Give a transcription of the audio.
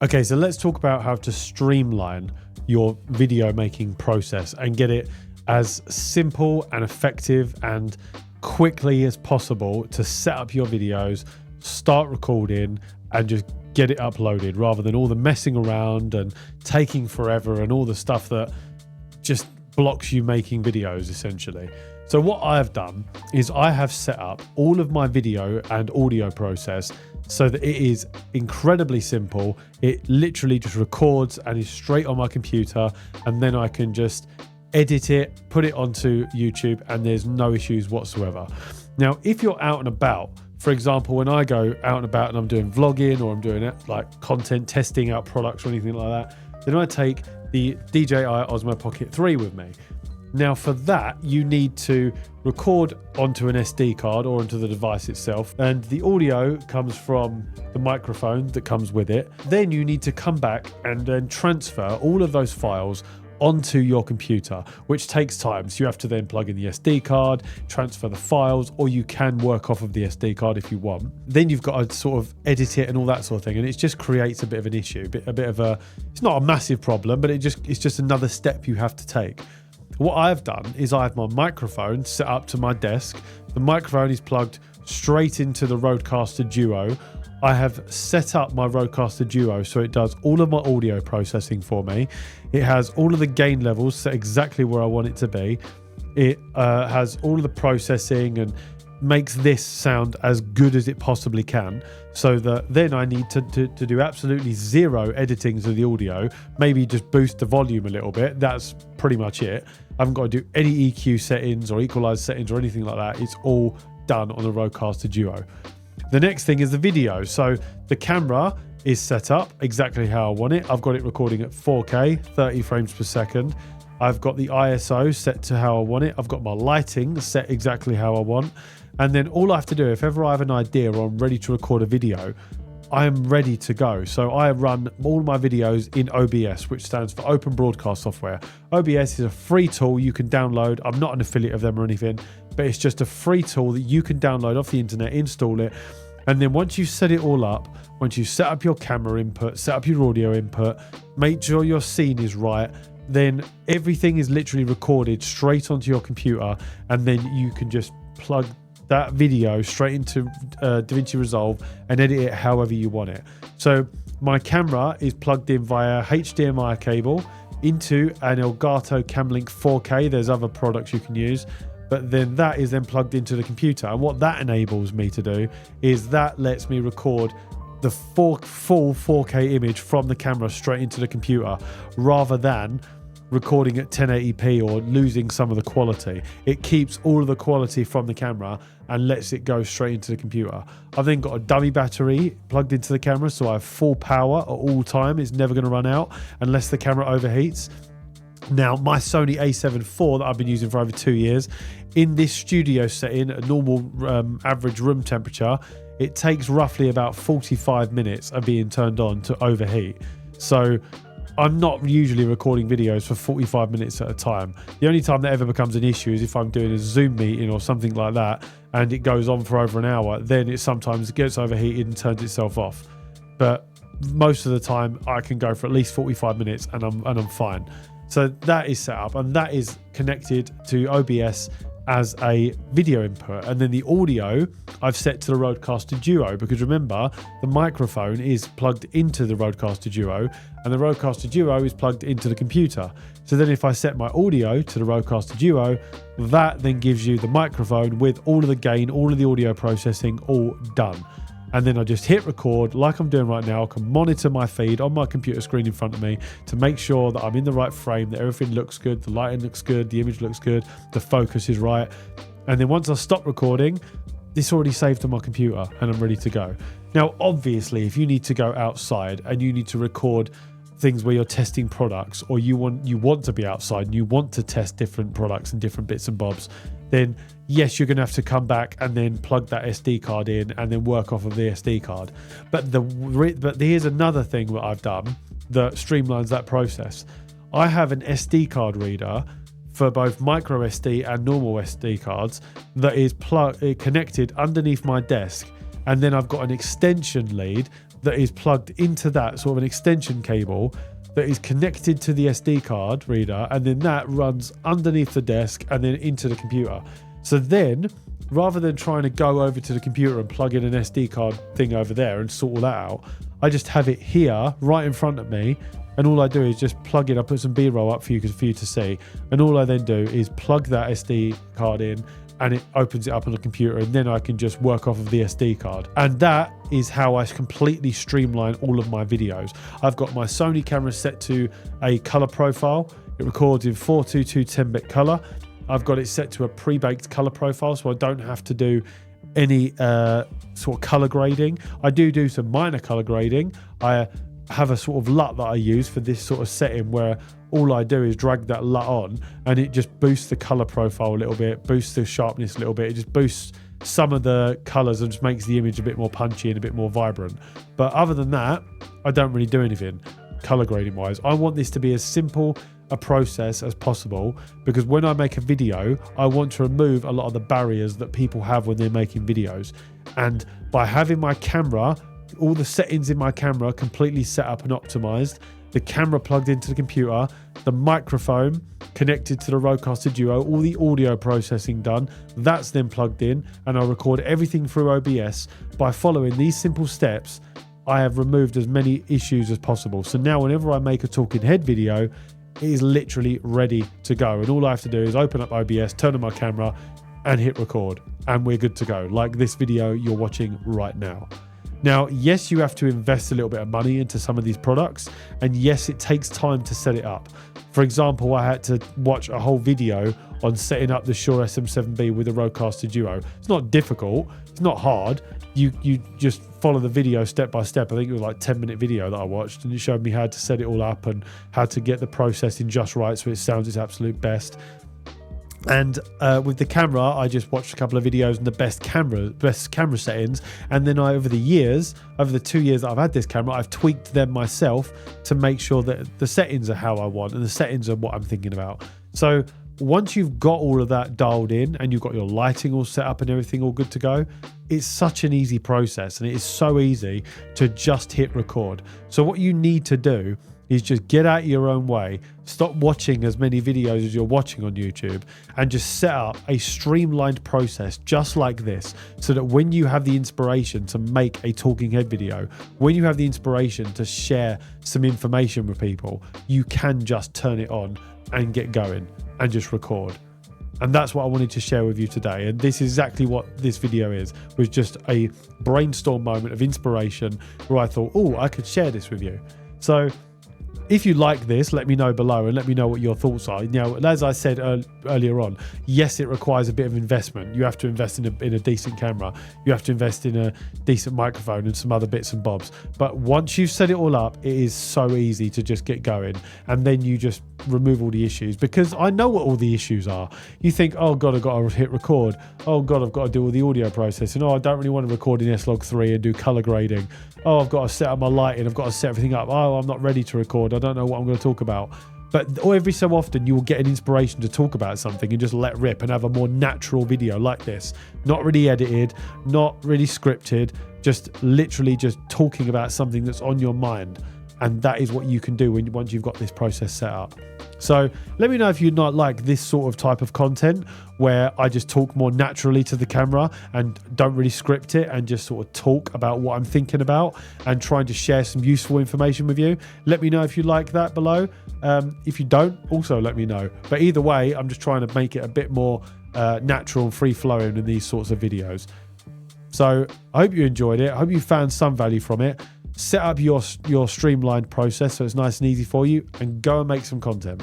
Okay, so let's talk about how to streamline your video making process and get it as simple and effective and quickly as possible to set up your videos, start recording, and just get it uploaded rather than all the messing around and taking forever and all the stuff that just blocks you making videos essentially. So what I've done is I have set up all of my video and audio process so that it is incredibly simple. It literally just records and is straight on my computer, and then I can just edit it, put it onto YouTube, and there's no issues whatsoever. Now, if you're out and about, for example, when I go out and about and I'm doing vlogging or I'm doing like content, testing out products or anything like that, then I take the DJI Osmo Pocket 3 with me. Now for that, you need to record onto an SD card or onto the device itself, and the audio comes from the microphone that comes with it. Then you need to come back and then transfer all of those files onto your computer, which takes time. So you have to then plug in the SD card, transfer the files, or you can work off of the SD card if you want. Then you've got to sort of edit it and all that sort of thing, and it just creates a bit of an issue, a bit of a, it's not a massive problem, but it's just another step you have to take. What I've done is I have my microphone set up to my desk. The microphone is plugged straight into the Rodecaster Duo. I have set up my Rodecaster Duo so it does all of my audio processing for me. It has all of the gain levels set exactly where I want it to be. It has all of the processing and makes this sound as good as it possibly can, so that then I need to do absolutely zero editings of the audio, maybe just boost the volume a little bit. That's pretty much it. I haven't got to do any EQ settings or equalize settings or anything like that. It's all done on the Rodecaster Duo. The next thing is the video. So the camera is set up exactly how I want it. I've got it recording at 4K, 30 frames per second. I've got the ISO set to how I want it. I've got my lighting set exactly how I want. And then all I have to do, if ever I have an idea or I'm ready to record a video, I am ready to go. So I run all my videos in OBS, which stands for Open Broadcast Software. OBS is a free tool you can download. I'm not an affiliate of them or anything, but it's just a free tool that you can download off the internet, install it. And then once you set it all up, once you set up your camera input, set up your audio input, make sure your scene is right, then everything is literally recorded straight onto your computer, and then you can just plug that video straight into DaVinci Resolve and edit it however you want it. So my camera is plugged in via HDMI cable into an Elgato Camlink 4K. There's other products you can use, but then that is then plugged into the computer. And what that enables me to do is that lets me record the full 4K image from the camera straight into the computer, rather than recording at 1080p or losing some of the quality. It keeps all of the quality from the camera and lets it go straight into the computer. I've then got a dummy battery plugged into the camera, so I have full power at all time. It's never going to run out unless the camera overheats. Now, my Sony a7 IV that I've been using for over 2 years, in this studio setting, a normal average room temperature, it takes roughly about 45 minutes of being turned on to overheat. So I'm not usually recording videos for 45 minutes at a time. The only time that ever becomes an issue is if I'm doing a Zoom meeting or something like that and it goes on for over an hour, then it sometimes gets overheated and turns itself off. But most of the time I can go for at least 45 minutes and I'm fine. So that is set up, and that is connected to OBS as a video input. And then the audio I've set to the Rodecaster Duo, because remember, the microphone is plugged into the Rodecaster Duo and the Rodecaster Duo is plugged into the computer. So then if I set my audio to the Rodecaster Duo, that then gives you the microphone with all of the gain, all of the audio processing all done. And then I just hit record like I'm doing right now. I can monitor my feed on my computer screen in front of me to make sure that I'm in the right frame, that everything looks good, the lighting looks good, the image looks good, the focus is right. And then once I stop recording, it's already saved on my computer and I'm ready to go. Now, obviously, if you need to go outside and you need to record things where you're testing products, or you want to be outside and you want to test different products and different bits and bobs, then yes, you're going to have to come back and then plug that SD card in and then work off of the SD card. But here's another thing that I've done that streamlines that process. I have an SD card reader for both micro SD and normal SD cards that is connected underneath my desk. And then I've got an extension lead that is plugged into that sort of an extension cable that is connected to the SD card reader, and then that runs underneath the desk and then into the computer. So then, rather than trying to go over to the computer and plug in an SD card thing over there and sort all that out, I just have it here right in front of me, and all I do is just plug it. I put some B-roll up for you to see, and all I then do is plug that SD card in, and it opens it up on the computer, and then I can just work off of the SD card. And that is how I completely streamline all of my videos. I've got my Sony camera set to a color profile. It records in 422 10-bit color. I've got it set to a pre-baked color profile, so I don't have to do any sort of color grading. I do some minor color grading. I have a sort of LUT that I use for this sort of setting, where all I do is drag that LUT on and it just boosts the color profile a little bit, boosts the sharpness a little bit. It just boosts some of the colors and just makes the image a bit more punchy and a bit more vibrant. But other than that, I don't really do anything color grading wise. I want this to be as simple a process as possible, because when I make a video, I want to remove a lot of the barriers that people have when they're making videos. And by having my camera, all the settings in my camera completely set up and optimized, the camera plugged into the computer, the microphone connected to the Rodecaster Duo, all the audio processing done, that's then plugged in, and I record everything through OBS. By following these simple steps, I have removed as many issues as possible. So now whenever I make a talking head video, it is literally ready to go. And all I have to do is open up OBS, turn on my camera and hit record, and we're good to go. Like this video you're watching right now. Now, yes, you have to invest a little bit of money into some of these products, and yes, it takes time to set it up. For example, I had to watch a whole video on setting up the Shure SM7B with the Rodecaster Duo. It's not difficult, it's not hard. You just follow the video step by step. I think it was like a 10-minute video that I watched, and it showed me how to set it all up and how to get the processing just right so it sounds its absolute best. And with the camera, I just watched a couple of videos and the best camera settings, and then over the 2 years that I've had this camera, I've tweaked them myself to make sure that the settings are how I want and the settings are what I'm thinking about. So once you've got all of that dialed in and you've got your lighting all set up and everything all good to go, it's such an easy process, and it is so easy to just hit record. So what you need to do is just get out of your own way, stop watching as many videos as you're watching on YouTube, and just set up a streamlined process just like this, so that when you have the inspiration to make a talking head video, when you have the inspiration to share some information with people, you can just turn it on and get going and just record. And that's what I wanted to share with you today. And this is exactly what this video is, was just a brainstorm moment of inspiration where I thought, oh, I could share this with you. So if you like this, let me know below and let me know what your thoughts are. Now, as I said earlier on, yes, it requires a bit of investment. You have to invest in a decent camera. You have to invest in a decent microphone and some other bits and bobs. But once you've set it all up, it is so easy to just get going. And then you just remove all the issues, because I know what all the issues are. You think, oh God, I've got to hit record. Oh God, I've got to do all the audio processing. Oh, I don't really want to record in S-Log3 and do color grading. Oh, I've got to set up my lighting. I've got to set everything up. Oh, I'm not ready to record. I don't know what I'm going to talk about. But every so often you will get an inspiration to talk about something and just let rip and have a more natural video like this. Not really edited, not really scripted, just literally just talking about something that's on your mind. And that is what you can do once you've got this process set up. So let me know if you'd not like this sort of type of content where I just talk more naturally to the camera and don't really script it and just sort of talk about what I'm thinking about and trying to share some useful information with you. Let me know if you like that below. If you don't, also let me know. But either way, I'm just trying to make it a bit more natural and free-flowing in these sorts of videos. So I hope you enjoyed it. I hope you found some value from it. Set up your streamlined process so it's nice and easy for you, and go and make some content.